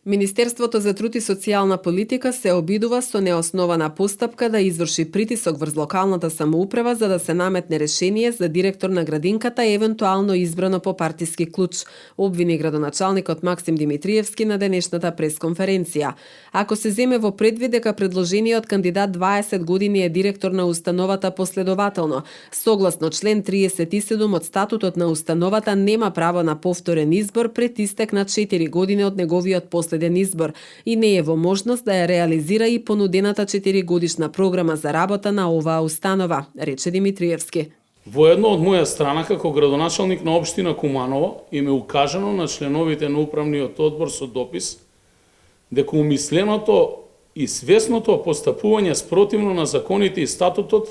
Министерството за труд и социјална политика се обидува со неоснована постапка да изврши притисок врз локалната самоуправа за да се наметне решение за директор на градинката, евентуално избрано по партиски клуч, обвини градоначалникот Максим Димитриевски на денешната пресконференција. Ако се земе во предвид дека предложениот кандидат 20 години е директор на установата последователно, согласно член 37 од статутот на установата нема право на повторен избор пред истек на 4 години од неговиот последен избор и не е во можност да ја реализира и понудената 4-годишна програма за работа на оваа установа, рече Димитриевски. Во едно од моја страна како градоначалник на општина Куманово им е укажано на членовите на управниот одбор со допис дека умисленото и свесното постапување спротивно на законите и статутот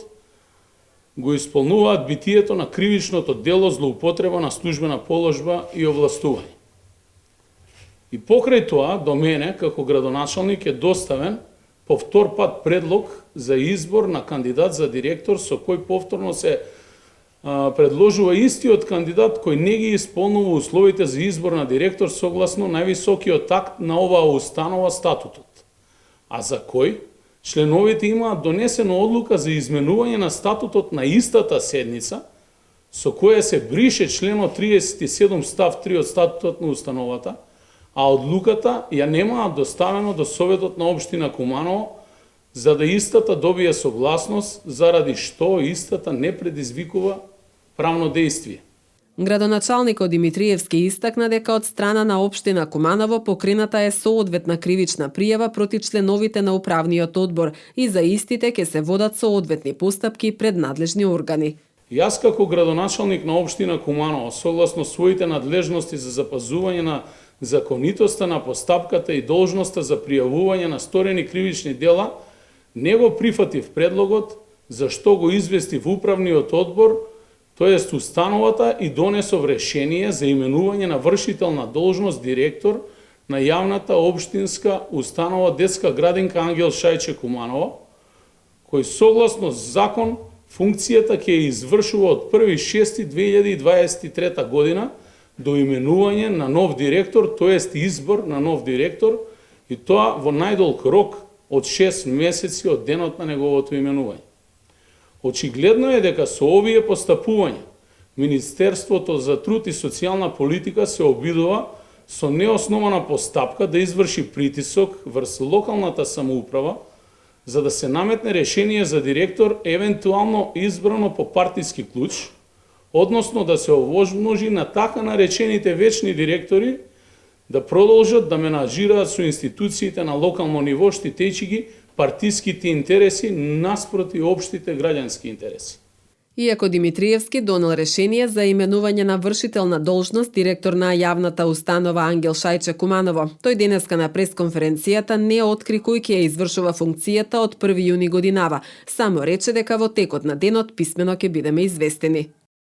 го исполнуваат битието на кривичното дело злоупотреба на службена положба и овластување. И покрај тоа, до мене, како градоначалник е доставен повтор пат предлог за избор на кандидат за директор со кој повторно се предложува истиот кандидат кој не ги исполнува условите за избор на директор согласно највисокиот акт на оваа установа статутот. А за кој членовите имаат донесена одлука за изменување на статутот на истата седница со која се брише членот 37 став 3 од статутот на установата, а одлуката ја немаат доставено до Советот на општина Куманово за да истата добие согласност, заради што истата не предизвикува правно дејствие. Градоначалникот Димитриевски истакна дека од страна на општина Куманово покрената е соодветна кривична пријава против членовите на управниот одбор и за истите ќе се водат соодветни постапки пред надлежни органи. Јас како градоначалник на општина Куманово, согласно своите надлежности за запазување на законитоста на постапката и должноста за пријавување на сторени кривични дела, не го прифатив предлогот, за што го известив управниот одбор, тоест установата, и донесов решение за именување на вршител на должност директор на јавната општинска установа детска градинка Ангел Шајче Куманово, кој согласно закон функцијата ќе ја извршува од 1.6.2023 година до именување на нов директор, тоест избор на нов директор, и тоа во најдолг рок од 6 месеци од денот на неговото именување. Очигледно е дека со овие постапувања Министерството за труд и социјална политика се обидува со неоснована постапка да изврши притисок врз локалната самоуправа за да се наметне решение за директор евентуално избрано по партиски клуч, односно да се овозможи на така наречените вечни директори да продолжат да менаџираат со институциите на локално ниво, штитејќи ги партиските интереси наспроти општите граѓански интереси. Иако Димитриевски донел решение за именување на вршител на должност директор на јавната установа Ангел Шајче Куманово, тој денеска на пресконференцијата не откри кој ќе ја извршува функцијата од 1 јуни годинава, само рече дека во текот на денот писмено ќе бидеме известени.